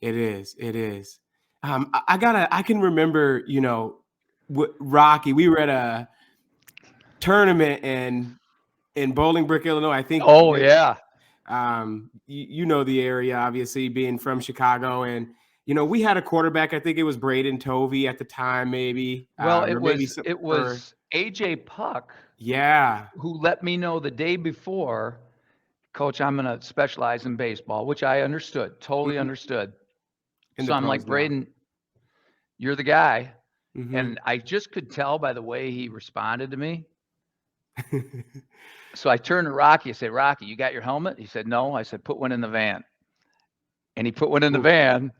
It is. It is. I can remember, Rocky. We were at a tournament in Bolingbrook, Illinois. I think Oh yeah. you know the area, obviously, being from Chicago, and we had a quarterback. I think it was Braden Tovey at the time, maybe, Well, or it maybe was some, it or was AJ Puck yeah, who let me know the day before, Coach, I'm going to specialize in baseball, which I understood, totally mhm, understood. in So the I'm like, pros now. Braden, you're the guy. Hmm. And I just could tell by the way he responded to me. So I turned to Rocky. I said, Rocky, you got your helmet? He said, no. I said, put one in the van. And he put one in the Ooh, van,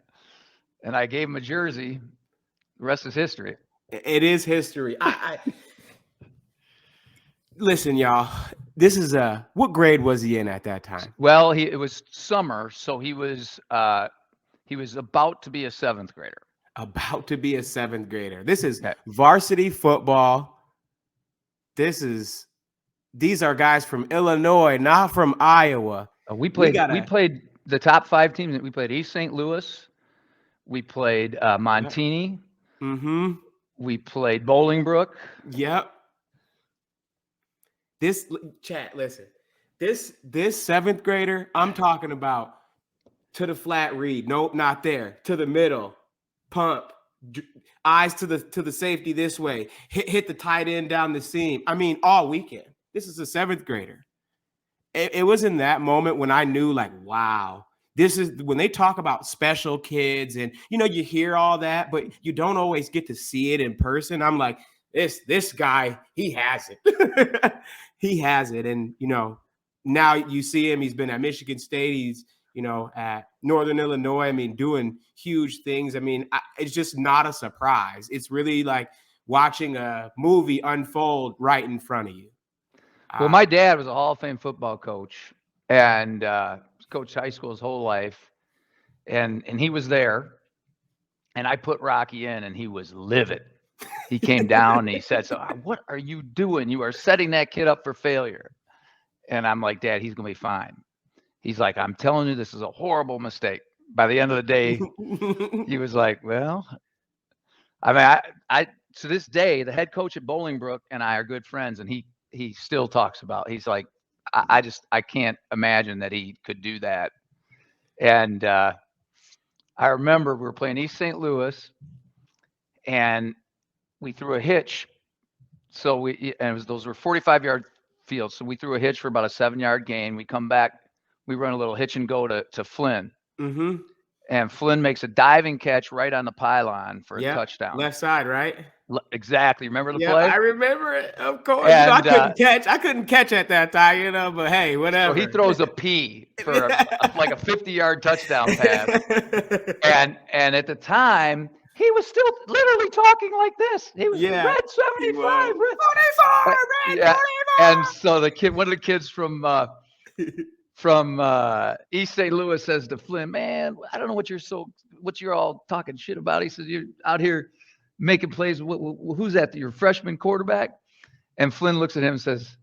and I gave him a jersey. The rest is history. it is history. I listen, y'all. This is what grade was he in at that time? Well, it was summer, so he was about to be a seventh grader. About to be a seventh grader. This is Okay. varsity football. This is these are guys from Illinois, not from Iowa. We We played we gotta. played the top five teams. We played East St. Louis. We played Yep. Montini. Mm-hmm. We played Bolingbrook. Yep. This chat. Listen. This seventh grader. I'm talking about to the flat read. Nope, not there. To the middle. Pump. Eyes to the safety this way. Hit the tight end down the seam. I mean, all weekend. This is a seventh grader. It was in that moment when I knew, like, wow, this is when they talk about special kids, and you hear all that, but you don't always get to see it in person. I'm like, this guy, he has it. He has it. And now you see him. He's been at Michigan State. He's at Northern Illinois. I mean, doing huge things. I mean, it's just not a surprise. It's really like watching a movie unfold right in front of you. Well, uh, my dad was a Hall of Fame football coach and coached high school his whole life. And he was there. And I put Rocky in, and he was livid. He came down and he said, "So, what are you doing? You are setting that kid up for failure." And I'm like, "Dad, he's going to be fine." He's like, "I'm telling you, this is a horrible mistake." By the end of the day, he was like, "Well, I mean, I to this day, the head coach at Bolingbrook and I are good friends, and he still talks about. He's like, I can't imagine that he could do that." And I remember we were playing East St. Louis, and we threw a hitch. So those were 45-yard fields. So we threw a hitch for about a 7-yard gain. We come back, we run a little hitch and go to Flynn, Mm-hmm. and Flynn makes a diving catch right on the pylon for a Yep. touchdown. Left side, right? Exactly. Remember the Yep, play? I remember it. Of course. I And couldn't catch. I couldn't catch at that time, but hey, so he whatever. throws a P for like a 50-yard touchdown pass. And at the time, he was still literally talking like this. He was Yeah, red he was 75, red. 44, red Yeah. And so one of the kids 44. from East St. Louis says to Flynn, "Man, I don't know what you're all talking shit about." He says, "You're out here making plays. Who's that? Your freshman quarterback?" And Flynn looks at him and says,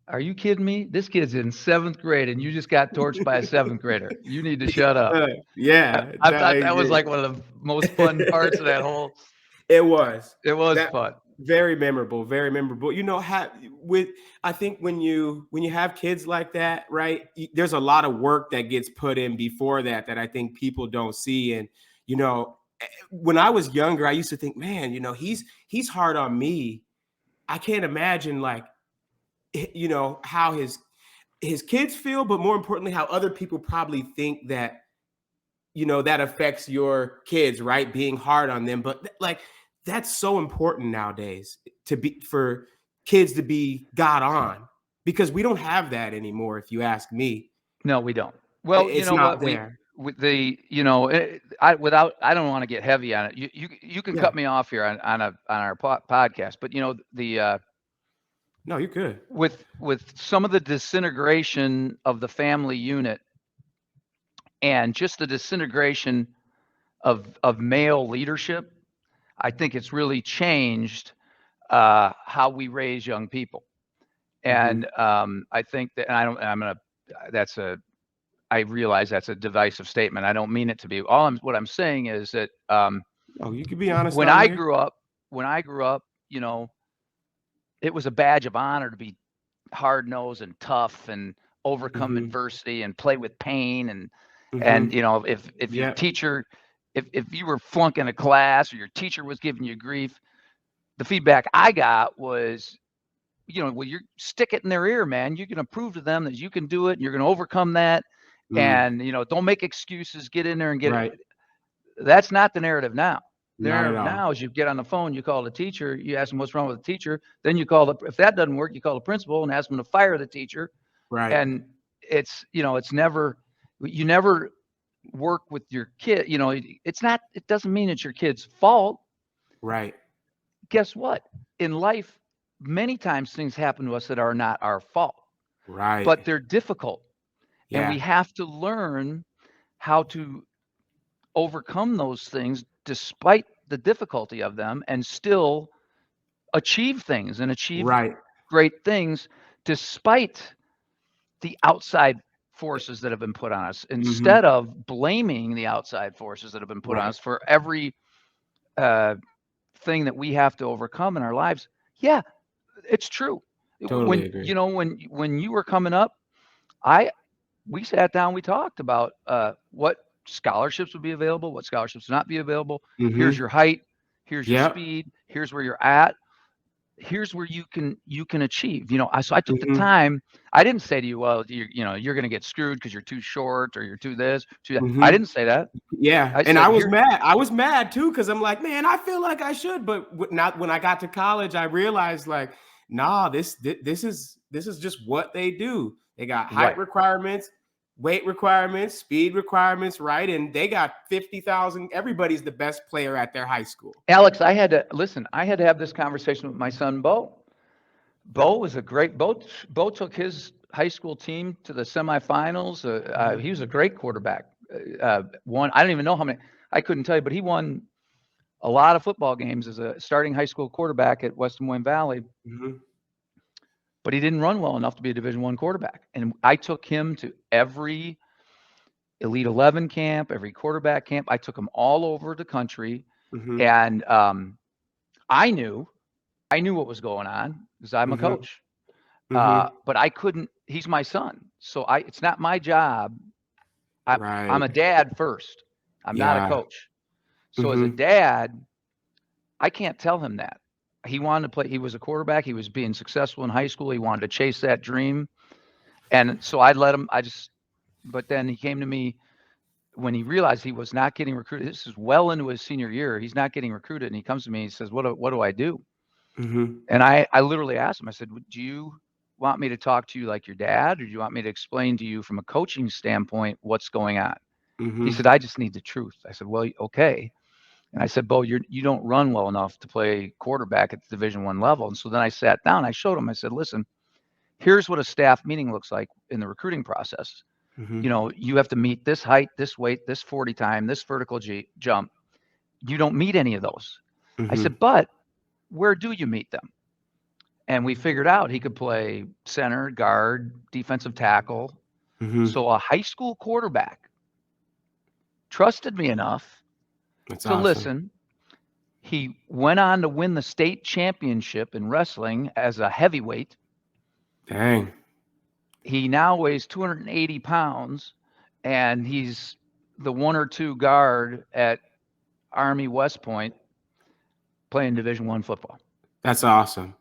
"Are you kidding me? This kid's in seventh grade, and you just got torched by a seventh grader. You need to shut up." Yeah, I thought that was like one of the most fun parts of that whole. it was It was that fun. very memorable, very memorable. With I think when you have kids like that, right? There's a lot of work that gets put in before that I think people don't see. And when I was younger, I used to think, man, he's hard on me. I can't imagine like how his kids feel, but more importantly, how other people probably think that that affects your kids, right? Being hard on them. But like that's so important nowadays to be for kids to be got on because we don't have that anymore, if you ask me. No, we don't. Well, you It's know not what? there. With the I don't want to get heavy on it. You can Yeah. cut me off here on our podcast, but the No, you're good. with some of the disintegration of the family unit and just the disintegration of male leadership, I think it's really changed how we raise young people. Hmm. And I think that and I don't. I'm gonna. That's a I realize that's a divisive statement. I don't mean it to be. What I'm saying is that Oh, you can be honest when on I there. grew up, you know, it was a badge of honor to be hard nosed and tough and overcome Mm-hmm. adversity and play with pain and Mm-hmm. you know if your Yep. teacher if you were flunking a class or your teacher was giving you grief, the feedback I got was, you know, well, you're stick it in their ear, man. You can prove to them that you can do it and you're going to overcome that. Mm. And, you know, don't make excuses, get in there and get it. Right. That's not the narrative now. The Not at narrative all. now is you get on the phone, you call the teacher, you ask them what's wrong with the teacher. Then you call if that doesn't work, you call the principal and ask them to fire the teacher. Right. And it's, you know, you never work with your kid. You know, it doesn't mean it's your kid's fault. Right. Guess what? In life, many times things happen to us that are not our fault, but Right. they're difficult. And we Yeah. have to learn how to overcome those things despite the difficulty of them and still achieve things and achieve Right. great things despite the outside forces that have been put on us, Mm-hmm. instead of blaming the outside forces that have been put on Right. us for every uh, thing that we have to overcome in our lives. Yeah, it's true. Totally agree. You know, when you were coming up, I we sat down, we talked about what scholarships would be available, what scholarships would not be available. Here's Mm-hmm. your height, here's your Yep. speed, here's where you're at, here's where you can achieve. You know, so I took the Mm-hmm. time. I didn't say to you, well, you know, you're going to get screwed because you're too short or you're too this, too that. I Mm-hmm. didn't say that. Yeah. I And said I was here, mad. I was mad too, because I'm like, man, I feel like I should. But not when I got to college, I realized like, nah, this is just what they do. They got height right. requirements, weight requirements, speed requirements, right? And they got 50,000. Everybody's the best player at their high school. Alex, I had to listen. I had to have this conversation with my son, Bo. Bo was a great. Bo took his high school team to the semifinals. He was a great quarterback. Won. I don't even know how many. I couldn't tell you, but he won a lot of football games as a starting high school quarterback at West Des Moines Valley. Mm-hmm. But he didn't run well enough to be a Division I quarterback. And I took him to every Elite 11 camp, every quarterback camp. I took him all over the country, Mm-hmm. and I knew what was going on because I'm a Mm-hmm. coach. Mm-hmm. But I couldn't. He's my son, so it's not my job. I'm Right. a dad first. I'm not a Yeah. coach. So as a Mm-hmm. dad, I can't tell him that. He wanted to play. He was a quarterback. He was being successful in high school. He wanted to chase that dream, and so I let him. But then he came to me when he realized he was not getting recruited. This is well into his senior year. He's not getting recruited, and he comes to me. He says, "What do I do?" Mm-hmm. And I literally asked him. I said, "Do you want me to talk to you like your dad, or do you want me to explain to you from a coaching standpoint what's going on?" He Mm-hmm. said, "I just need the truth." I said, "Well, okay." And I said, "Bo, you don't run well enough to play quarterback at the Division I level." And so then I sat down. I showed him. I said, "Listen, here's what a staff meeting looks like in the recruiting process. Mm-hmm. You know, you have to meet this height, this weight, this 40 time, this vertical jump. You don't meet any of those." I Mm-hmm. said, "But where do you meet them?" And we figured out he could play center, guard, defensive tackle. Mm-hmm. So a high school quarterback trusted me enough That's to awesome. listen. He went on to win the state championship in wrestling as a heavyweight. Dang. He now weighs 280 pounds, and he's the 1 or 2 guard at Army West Point playing Division I football. That's awesome.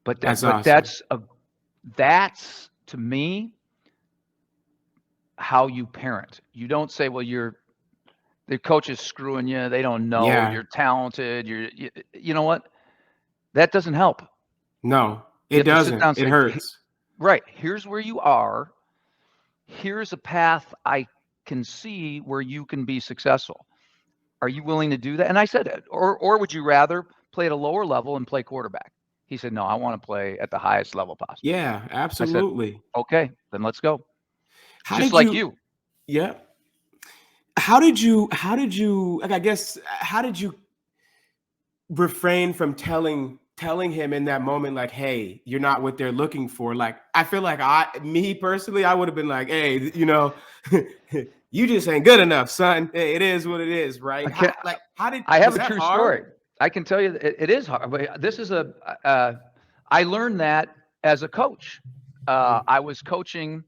That's But awesome. that's to me how you parent. You don't say, "Well, the coach is screwing you. They don't know Yeah. you're talented. You know what? That doesn't help. No, You it have to sit doesn't. down and It say, hurts. right, here's where you are. Here's a path I can see where you can be successful. Are you willing to do that?" And I said, or would you rather play at a lower level and play quarterback? He said, "No, I want to play at the highest level possible." Yeah, I said, absolutely. "Okay, then let's go." How Just did like you you. yeah. how did you like I guess how did you refrain from telling him in that moment, like, hey, you're not what they're looking for. Like, I feel like me personally, I would have been like, hey, you just ain't good enough, son. Hey, it is what it is, right? I have Was a that true hard? story. I can tell you that it is hard. But this is I learned that as a coach. Mm-hmm. I was coaching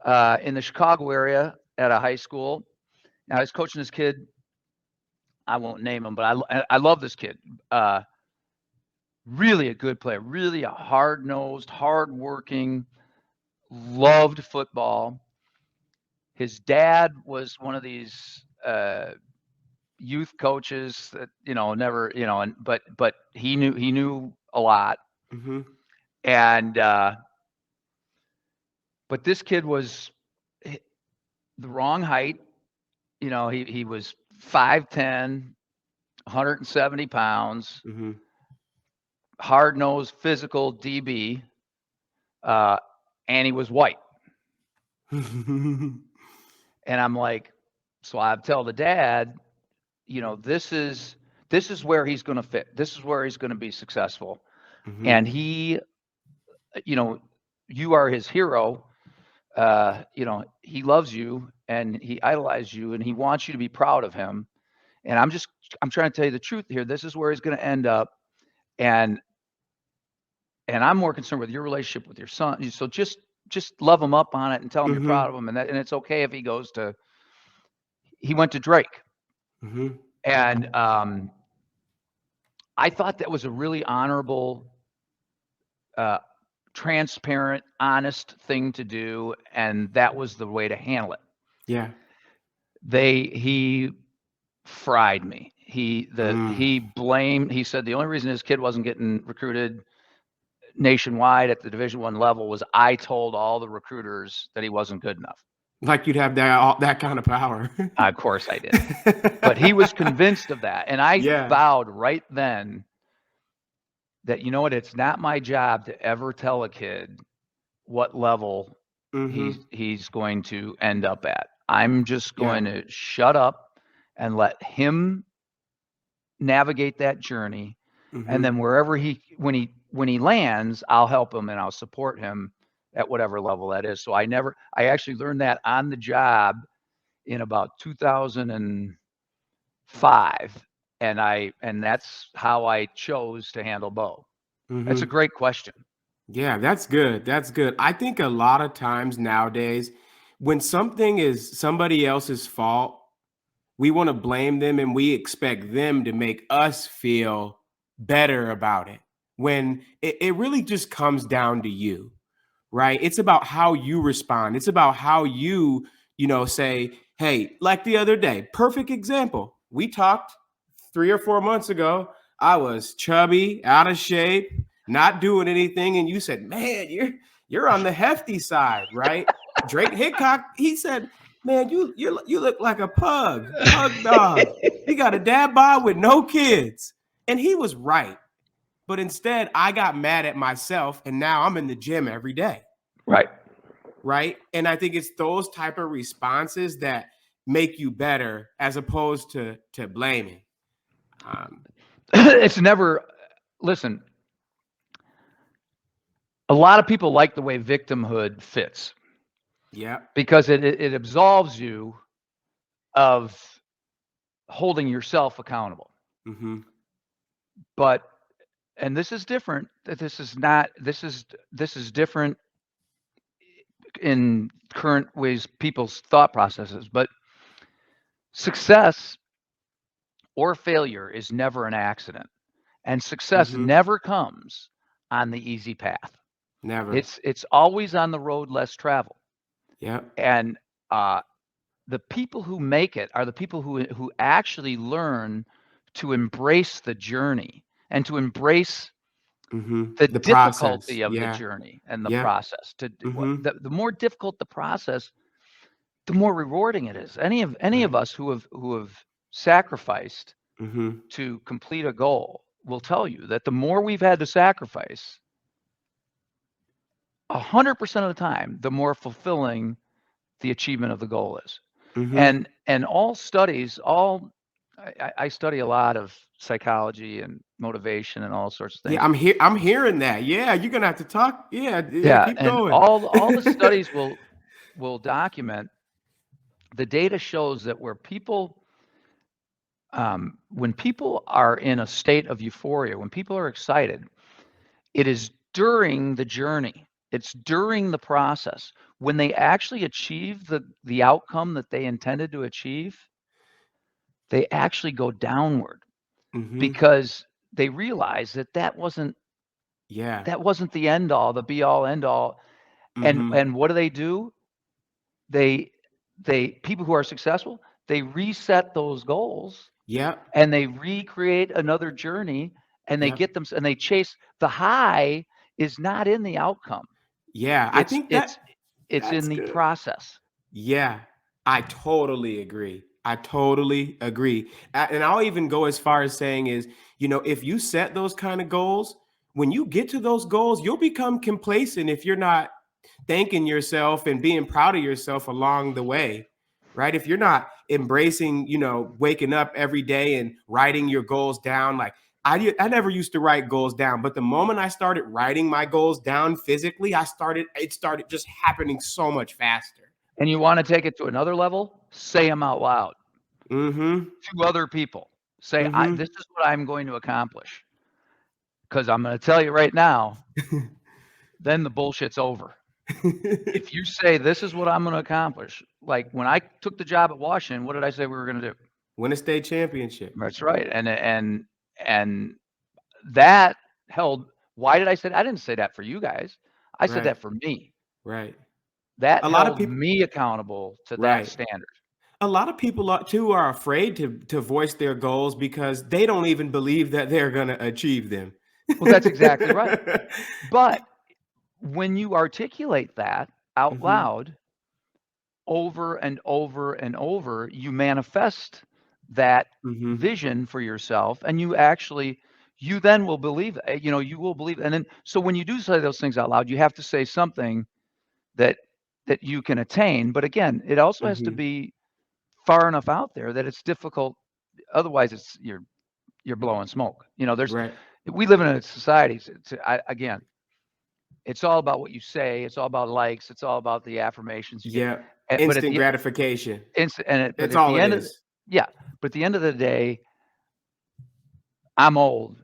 in the Chicago area at a high school. And I was coaching this kid. I won't name him, but I love this kid. Really a good player, really a hard-nosed, hard-working, loved football. His dad was one of these youth coaches that never but he knew a lot. Mm-hmm. And but this kid was the wrong height. He was 5'10", 170 pounds, Mm-hmm. hard-nosed, physical DB, and he was white. And I'm like, so I tell the dad, this is where he's going to fit. This is where he's going to be successful. Mm-hmm. And he, you are his hero. He loves you and he idolizes you and he wants you to be proud of him. And I'm trying to tell you the truth here. This is where he's going to end up. And I'm more concerned with your relationship with your son. So just love him up on it and tell him you're Mm-hmm. proud of him. And it's okay if he went to Drake. Mm-hmm. And I thought that was a really honorable, transparent, honest thing to do, and that was the way to handle it. Yeah. He fried me. He said the only reason his kid wasn't getting recruited nationwide at the Division I level was I told all the recruiters that he wasn't good enough. Like you'd have that kind of power. Of course I did. But he was convinced of that. And I vowed right then that, it's not my job to ever tell a kid what level he's going to end up at. I'm just going to shut up and let him navigate that journey. And then wherever when he lands, I'll help him and I'll support him at whatever level that is. So I actually learned that on the job in about 2005. And that's how I chose to handle Bo. That's a great question. Yeah, that's good. That's good. I think a lot of times nowadays, when something is somebody else's fault, we want to blame them and we expect them to make us feel better about it. When it really just comes down to you, right? It's about how you respond. It's about how you, say, hey, like the other day, perfect example. We talked 3 or 4 months ago. I was chubby, out of shape, not doing anything, and you said, "Man, you're on the hefty side, right?" Drake Hickok, he said, "Man, you look like a pug dog. You got a dad bod with no kids," and he was right. But instead, I got mad at myself, and now I'm in the gym every day. Right. Right. And I think it's those type of responses that make you better as opposed to blaming. It's never, listen, a lot of people like the way victimhood fits. Yeah. Because it absolves you of holding yourself accountable. But, and this is different. This is different in current ways, people's thought processes. But success or failure is never an accident. And success never comes on the easy path. Never. It's always on the road less traveled. Yeah. And the people who make it are the people who actually learn to embrace the journey and to embrace the difficulty process. of the journey and the process. The more difficult the process, the more rewarding it is. Any of us who have sacrificed to complete a goal will tell you that the more we've had to sacrifice, 100% of the time, the more fulfilling the achievement of the goal is. And all studies, I study a lot of psychology and motivation and all sorts of Yeah, things. I'm hearing that. Yeah, you're gonna have to talk. Yeah, yeah, Yeah, keep and going. all the studies will document the data shows that when people are in a state of euphoria, when people are excited, it is during the journey. It's during the process. When they actually achieve the outcome that they intended to achieve, they actually go downward Mm-hmm. because they realize that Yeah. that wasn't the end all, the be all end all. Mm-hmm. And what do? They people who are successful, they reset those goals Yep. and they recreate another journey and they Yep. get them and they chase the high is not in the outcome. Yeah. I It's think it's it's that's in the good. process. Yeah, I totally agree. I totally agree. And I'll even go as far as saying is, if you set those kind of goals, when you get to those goals, you'll become complacent if you're not thanking yourself and being proud of yourself along the way. Right? If you're not embracing, waking up every day and writing your goals down, like I never used to write goals down, but the moment I started writing my goals down physically, it started just happening so much faster. And you want to take it to another level, say them out loud Mm-hmm. to other people. Say, Mm-hmm. this is what I'm going to accomplish. Because I'm going to tell you right now, then the bullshit's over. If you say, this is what I'm going to accomplish, like when I took the job at Washington, what did I say we were going to do? Win a state championship. That's right. And that held. Why did I say that? I didn't say that for you guys. I said Right. that for me. Right. That A lot of held people. me accountable to that Right. standard. A lot of people are afraid to voice their goals because they don't even believe that they're gonna achieve them. Well, that's exactly right. But when you articulate that out Mm-hmm. loud over and over and over, you manifest that Mm-hmm. vision for yourself and you then will believe it. You will believe it. And then so when you do say those things out loud, you have to say something that you can attain. But again, it also has to Mm-hmm. be far enough out there that it's difficult. Otherwise, you're blowing smoke. There's Right. we live in a society. Again, it's all about what you say. It's all about likes. It's all about the affirmations you get. Yeah. But at Instant the gratification. but That's at all the it end of is. yeah, but at the end of the day, I'm old,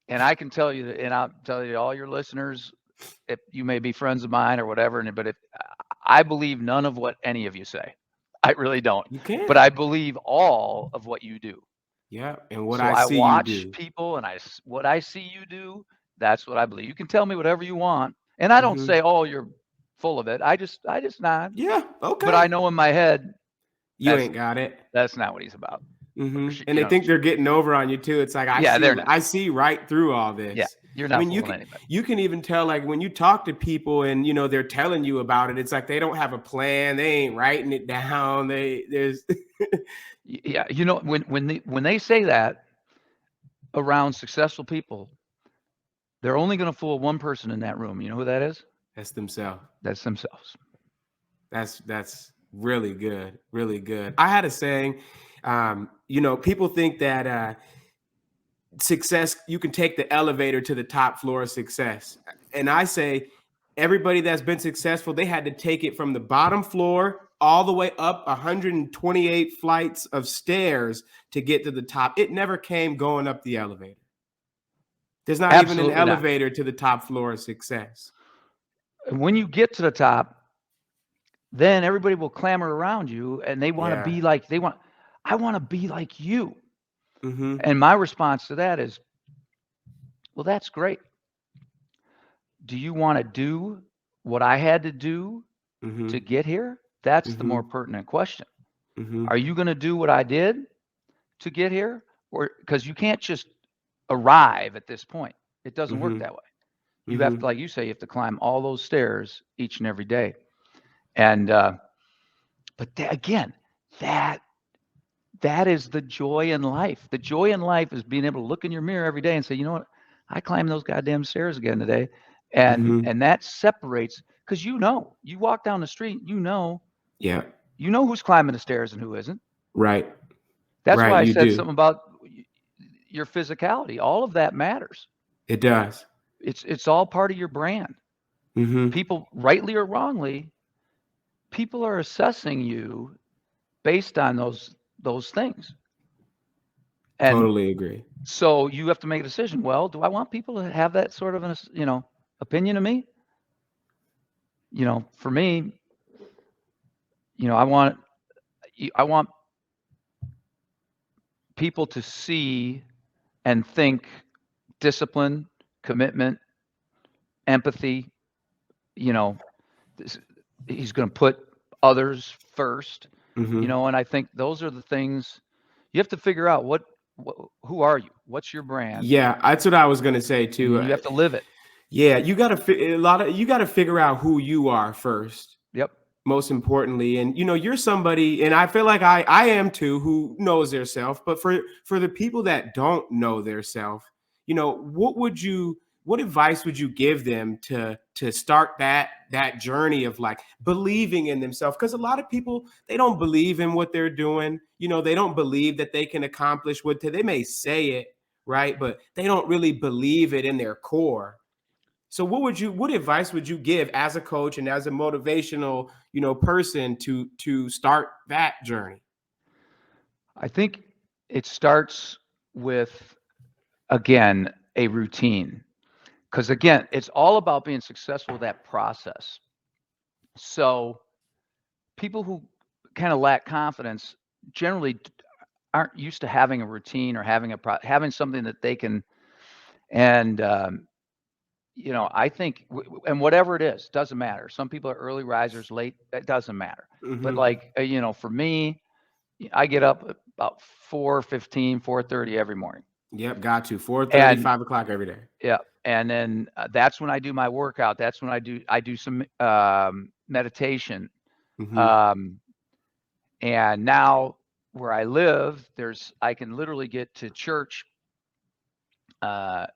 and I can tell you that, and I'll tell you all your listeners, if you may be friends of mine or whatever, but if I believe none of what any of you say, I really don't. You But can't. I believe all of what you do. Yeah. And what So I I see you watch do. people, and what I see you do, that's what I believe. You can tell me whatever you want, and I don't Mm-hmm. say, "Oh, you're full of it." I just nod, Yeah. but Okay. I know in my head You that's ain't got it. that's not what he's about. Mhm, and they think they're getting over on you too. It's like, Yeah, they're not. I see right through all Yeah, this. you're I not mean, fooling anybody. you can even tell, like, when you talk to people and, they're telling you about it, it's like they don't have a plan, they ain't writing it down, there's Yeah, when they say that around successful people, they're only going to fool one person in that room. You know who that is? That's themselves. That's themselves. That's really good, really good. I had a saying, people think that, success, you can take the elevator to the top floor of success. And I say everybody that's been successful, they had to take it from the bottom floor all the way up 128 flights of stairs to get to the top. It never came going up the elevator. There's not even an Absolutely not. elevator to the top floor of success. And when you get to the top, then everybody will clamor around you and they want to Yeah. be like I want to be like you. Mm-hmm. And my response to that is, well, that's great. Do you want to do what I had to do Mm-hmm. to get here? That's the Mm-hmm. more pertinent question. Mm-hmm. Are you going to do what I did to get here? Or because you can't just arrive at this point. It doesn't work Mm-hmm. that way. You have Mm-hmm. to, like you say, you have to climb all those stairs each and every day. And again, that that is the joy in life. The joy in life is being able to look in your mirror every day and say, you know what, I climbed those goddamn stairs again today, Mm-hmm. and that separates because you walk down the street, Yeah. you know who's climbing the stairs and who isn't. Right. That's Right. why I You said do. something about your physicality. All of that matters. It does. It's all part of your brand. Mm-hmm. People, rightly or wrongly, people are assessing you based on those things. And Totally agree. so you have to make a decision. Well, do I want people to have that sort of an, opinion of me? For me, I want people to see and think discipline, commitment, empathy. You know, this, he's going to put others first. Mm-hmm. And I think those are the things you have to figure out. Who are you? What's your brand? Yeah, that's what I was gonna say And too. then you have to live it. Yeah, you gotta figure out who you are first, Yep. most importantly. And you're somebody, and I feel like I am too, who knows their self. But for the people that don't know their self, what advice would you give them to start that journey of like believing in themselves? Because a lot of people, they don't believe in what they're doing. They don't believe that they can accomplish they may say it, right? But they don't really believe it in their core. So what advice would you give as a coach and as a motivational, person to start that journey? I think it starts with, again, a routine. Because again, it's all about being successful with that process. So people who kind of lack confidence generally aren't used to having a routine or having something that they can. And I think, and whatever it is, doesn't matter. Some people are early risers, late. That doesn't matter. But Mm-hmm. like, for me, I get up about 4:15, 4:30 every morning. Yep, got to 4:30, And 5 o'clock every day. yeah, and then that's when I do my workout. That's when I do some meditation. Mm-hmm. Um, and now where I live, I can literally get to church. Uh,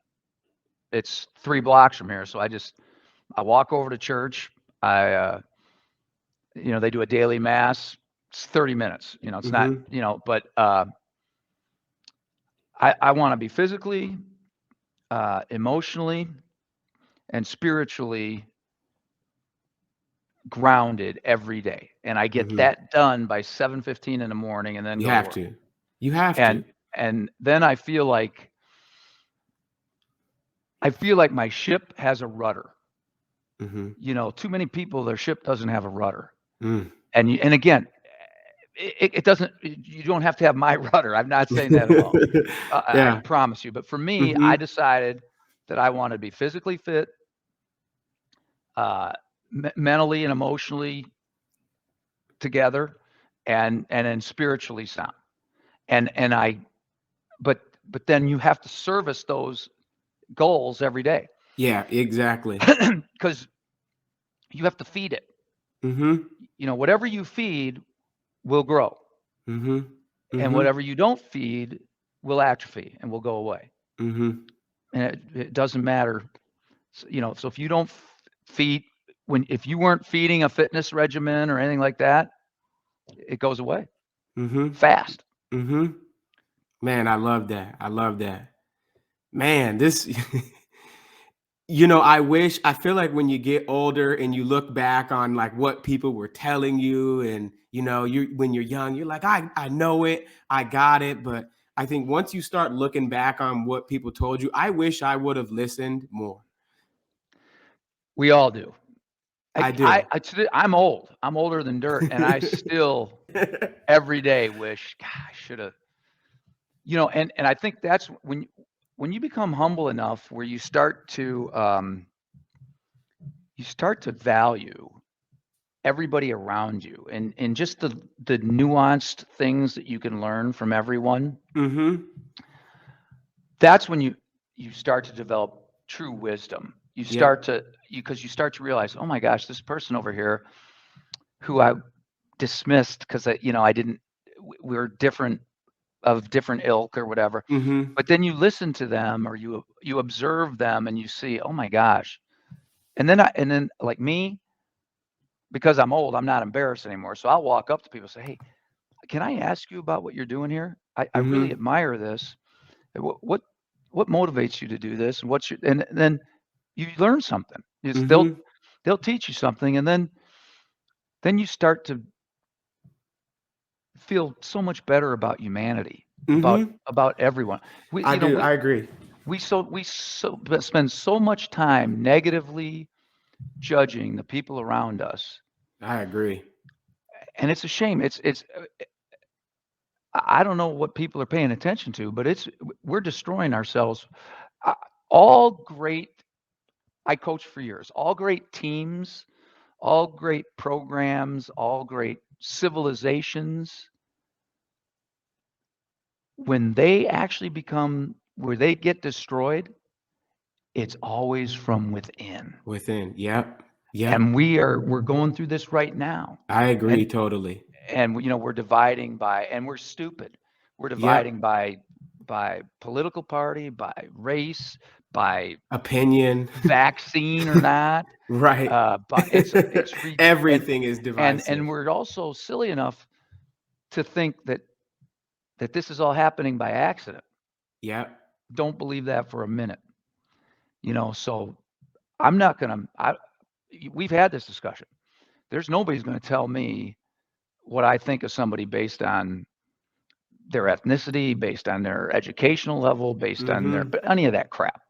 it's 3 blocks from here, so I walk over to church. I they do a daily mass. It's 30 minutes. It's not, Mm-hmm. but I want to be physically, emotionally, and spiritually grounded every day, and I get Mm-hmm. that done by 7:15 in the morning, and then You go to have work. to. You have And to. then I feel like my ship has a rudder. Mm-hmm. Too many people, their ship doesn't have a rudder. Mm. And again, it doesn't. You don't have to have my rudder. I'm not saying that at all. I Yeah. promise you. But for me, I Mm-hmm. decided that I want to be physically fit, uh, mentally and emotionally together, and then spiritually sound. And I but then you have to service those goals every day Yeah, exactly. because you have to feed it. Mm-hmm. Whatever you feed will grow, Mm-hmm. and Mm-hmm. whatever you don't feed will atrophy and will go away. Mm-hmm. And it doesn't matter. So if you don't feed if you weren't feeding a fitness regimen or anything like that, it goes away Mm-hmm. fast. Mm-hmm. Man, I love that. I love that. Man, this I feel like when you get older and you look back on like what people were telling you, and you when you're young, you're like, I know it, I got it. But I think once you start looking back on what people told you, I wish I would have listened more. We all do. I do. I'm old. I'm older than dirt, and I still every day wish, God, I should have. And I think that's when you become humble enough where you start to value everybody around you, and just the nuanced things that you can learn from everyone. Mm-hmm. That's when you start to develop true wisdom. You Yep. start to because you start to realize, oh my gosh, this person over here who I dismissed because I didn't we were different, of different ilk or whatever. Mm-hmm. But then you listen to them, or you observe them, and you see, oh my gosh. And then like me, because I'm old, I'm not embarrassed anymore. So I'll walk up to people and say, hey, can I ask you about what you're doing here? I really Mm-hmm. admire this. What motivates you to do this? And and then you learn something. Mm-hmm. They'll teach you something, and then you start to feel so much better about humanity, Mm-hmm. about everyone. We I you know do. I agree. we spend so much time negatively judging the people around us, I agree. and it's a shame. It's I don't know what people are paying attention to, but we're destroying ourselves. Uh, All great, I coached for years. All great teams, all great programs, all great civilizations, when they actually become where they get destroyed, it's always from within. Within. Yep. Yep. And we're going through this right now. I agree And totally. we're dividing by, and we're stupid. We're dividing Yep. by political party, by race, by Opinion. vaccine or not. Right. But Everything is and divisive. we're also silly enough to think that this is all happening by accident. Yep. Don't believe that for a minute. So I'm not gonna. We've had this discussion. There's nobody's going to tell me what I think of somebody based on their ethnicity, based on their educational level, based on Mm-hmm. any of that crap.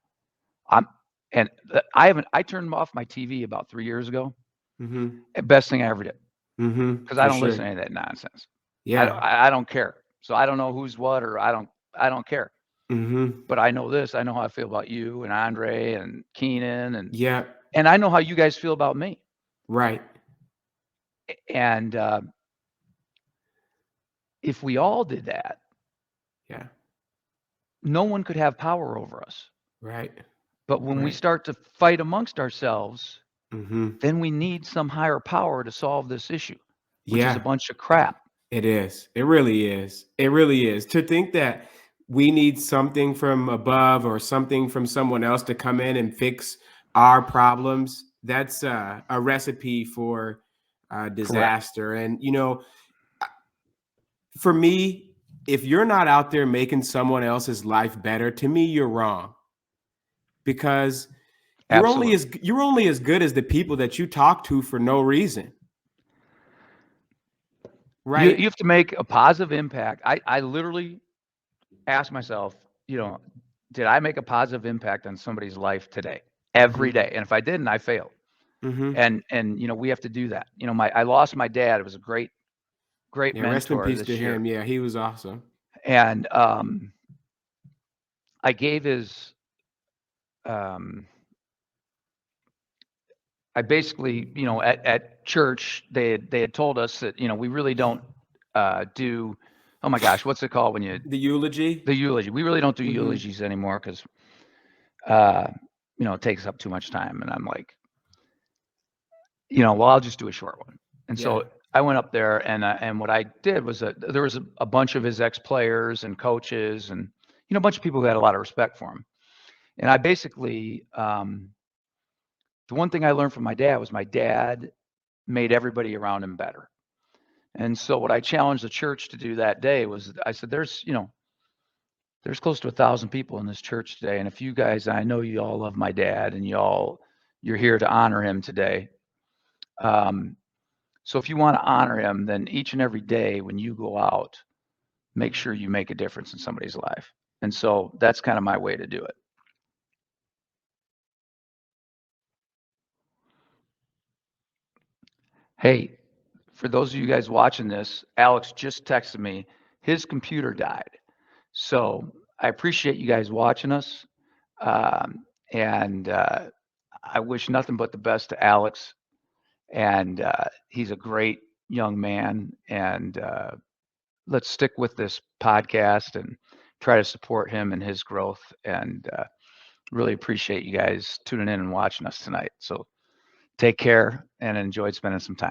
I'm and I haven't. I turned off my TV about 3 years ago. Mm-hmm. Best thing I ever did, Mm-hmm. because I For don't listen sure. to any of that nonsense. Yeah. I don't care. So I don't know who's what, or I don't care. Mm-hmm. But I know this. I know how I feel about you and Andre and Keenan, Yeah. and I know how you guys feel about me. Right. And if we all did that, Yeah. no one could have power over us. Right. But when we Right. start to fight amongst ourselves, Mm-hmm. then we need some higher power to solve this issue, which is a Yeah. bunch of crap. It is. It really is. It really is. To think that we need something from above or something from someone else to come in and fix our problems, that's a recipe for Correct. disaster. And, for me, if you're not out there making someone else's life better, to me, you're wrong because Absolutely. you're only as good as the people that you talk to for no reason, You right? have to make a positive impact. I literally ask myself, did I make a positive impact on somebody's life today? Every Mm-hmm. day. And if I didn't, I failed. Mm-hmm. And we have to do that. I lost my dad. It was a great Yeah, rest in mentor peace to this year. him. Yeah, he was awesome. And I gave his um I basically, at church, they had told us that, we really don't do, oh my gosh, what's it called when The eulogy. the eulogy? We really don't do Mm-hmm. eulogies anymore because, uh, it takes up too much time. And I'm like, well, I'll just do a short one. And Yeah. so I went up there, and what I did was there was a bunch of his ex-players and coaches and, a bunch of people who had a lot of respect for him. And I basically, the one thing I learned from my dad was my dad made everybody around him better. And so what I challenged the church to do that day was I said, there's close to 1,000 people in this church today. And if you guys, I know you all love my dad and you're here to honor him today. So if you want to honor him, then each and every day when you go out, make sure you make a difference in somebody's life. And so that's kind of my way to do it. Hey, for those of you guys watching this, Alex just texted me his computer died. So I appreciate you guys watching us. And I wish nothing but the best to Alex. And he's a great young man. And let's stick with this podcast and try to support him in his growth. And really appreciate you guys tuning in and watching us tonight. So take care and enjoyed spending some time.